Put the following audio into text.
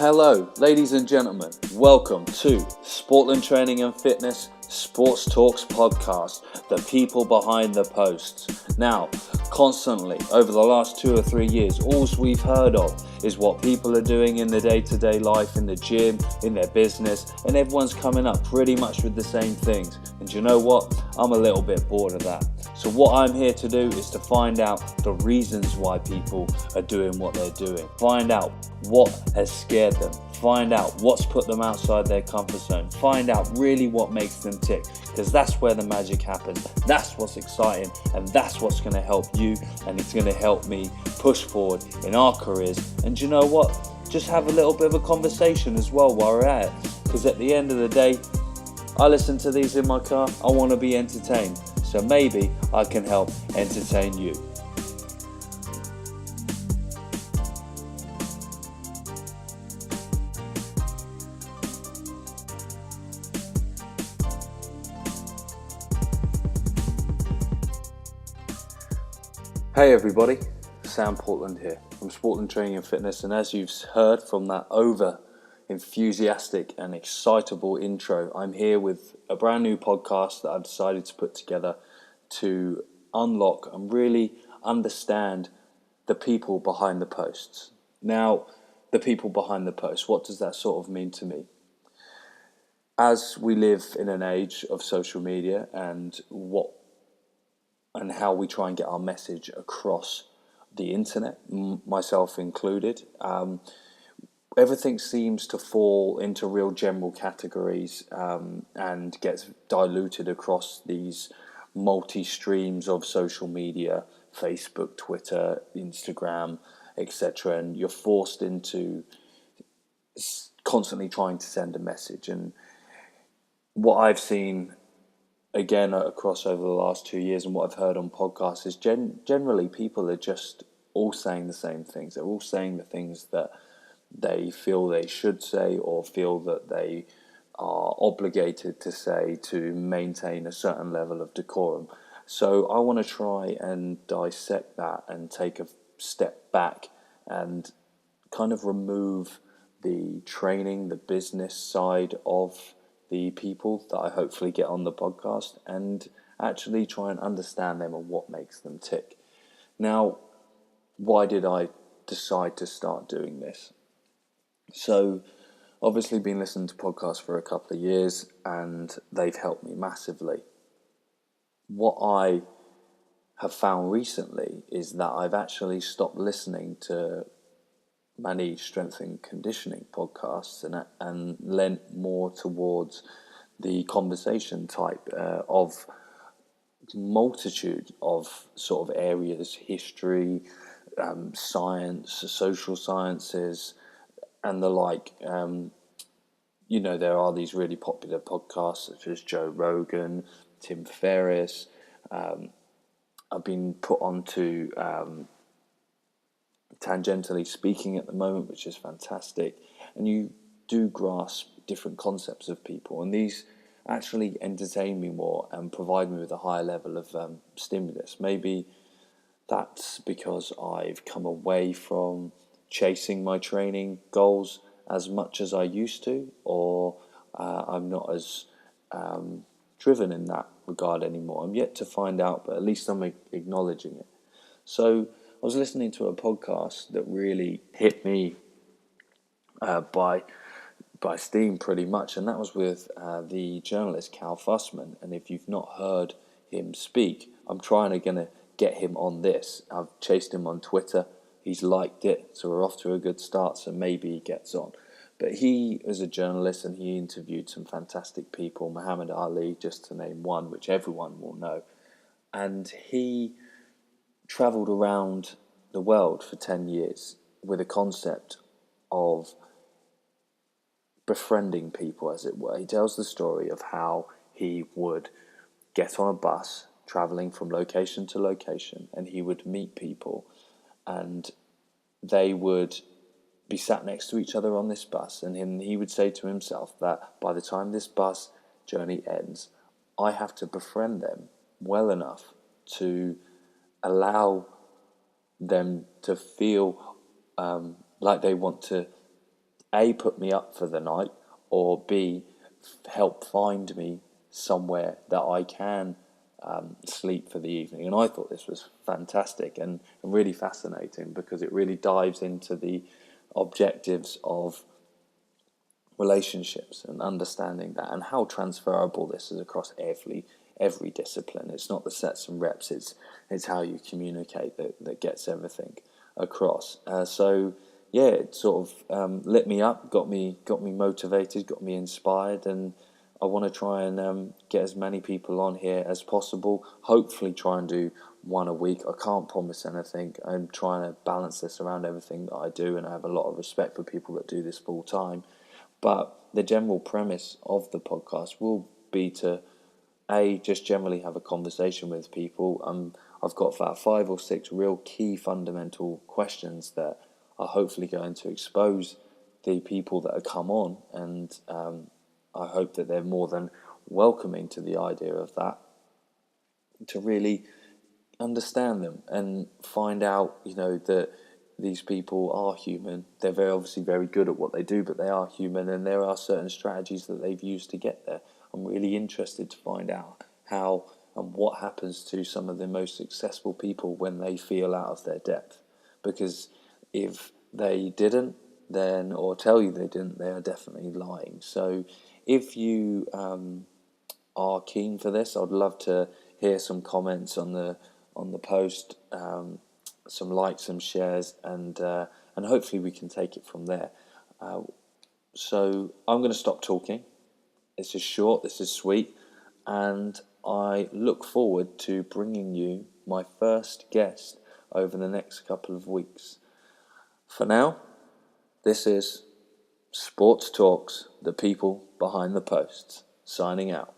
Hello, ladies and gentlemen. Welcome to Sportland Training and Fitness Sports Talks podcast, the people behind the posts. Now, constantly over the last 2 or 3 years, all we've heard of is what people are doing in their day-to-day life, in the gym, in their business, and everyone's coming up pretty much with the same things. And you know what? I'm a little bit bored of that. So what I'm here to do is to find out the reasons why people are doing what they're doing. Find out what has scared them. Find out what's put them outside their comfort zone. Find out really what makes them tick, because that's where the magic happens. That's what's exciting, and that's what's going to help you, and it's going to help me push forward in our careers. And you know what? Just have a little bit of a conversation as well while we're at it, because at the end of the day, I listen to these in my car. I want to be entertained. So maybe I can help entertain you. Hey everybody, Sam Portland here from Sportland Training and Fitness, and as you've heard from that over enthusiastic and excitable intro, I'm here with a brand new podcast that I've decided to put together to unlock and really understand the people behind the posts. Now, the people behind the posts, what does that sort of mean to me? As we live in an age of social media and how we try and get our message across the internet, myself included, everything seems to fall into real general categories and gets diluted across these multi-streams of social media, Facebook, Twitter, Instagram, etc. And you're forced into constantly trying to send a message. And what I've seen again across over the last 2 years and what I've heard on podcasts is generally people are just all saying the same things. They're all saying the things that they feel they should say or feel that they are obligated to say to maintain a certain level of decorum. So I want to try and dissect that and take a step back and kind of remove the training, the business side of the people that I hopefully get on the podcast and actually try and understand them and what makes them tick. Now, why did I decide to start doing this? So, obviously been listening to podcasts for a couple of years and they've helped me massively. What I have found recently is that I've actually stopped listening to many strength and conditioning podcasts and lent more towards the conversation type of multitude of sort of areas, history, science, social sciences, and the like. There are these really popular podcasts such as Joe Rogan, Tim Ferriss. I've been put onto Tangentially Speaking at the moment, which is fantastic. And you do grasp different concepts of people, and these actually entertain me more and provide me with a higher level of stimulus. Maybe that's because I've come away from chasing my training goals as much as I used to, or I'm not as driven in that regard anymore. I'm yet to find out, but at least I'm acknowledging it. So I was listening to a podcast that really hit me by steam pretty much, and that was with the journalist Cal Fussman. And if you've not heard him speak, I'm trying to get him on this. I've chased him on Twitter. He's liked it, so we're off to a good start, so maybe he gets on. But he is a journalist and he interviewed some fantastic people, Muhammad Ali, just to name one, which everyone will know. And he travelled around the world for 10 years with a concept of befriending people, as it were. He tells the story of how he would get on a bus travelling from location to location, and he would meet people, and they would be sat next to each other on this bus, and he would say to himself that by the time this bus journey ends, I have to befriend them well enough to allow them to feel like they want to A, put me up for the night, or B, help find me somewhere that I can sleep for the evening. And I thought this was fantastic and really fascinating, because it really dives into the objectives of relationships and understanding that, and how transferable this is across every discipline. It's not the sets and reps, it's how you communicate that gets everything across. So yeah, it sort of lit me up, got me motivated, got me inspired, and I want to try and get as many people on here as possible. Hopefully try and do one a week. I can't promise anything. I'm trying to balance this around everything that I do, and I have a lot of respect for people that do this full time. But the general premise of the podcast will be to, A, just generally have a conversation with people. I've got about 5 or 6 real key fundamental questions that are hopefully going to expose the people that have come on, and I hope that they're more than welcoming to the idea of that, to really understand them and find out, that these people are human. They're obviously very good at what they do, but they are human, and there are certain strategies that they've used to get there. I'm really interested to find out how and what happens to some of the most successful people when they feel out of their depth. Because if they didn't, then, or tell you they didn't, they are definitely lying. So if you are keen for this, I'd love to hear some comments on the post, some likes, some shares, and hopefully we can take it from there. So I'm going to stop talking. This is short, this is sweet, and I look forward to bringing you my first guest over the next couple of weeks. For now, this is Sports Talks, the people behind the posts, signing out.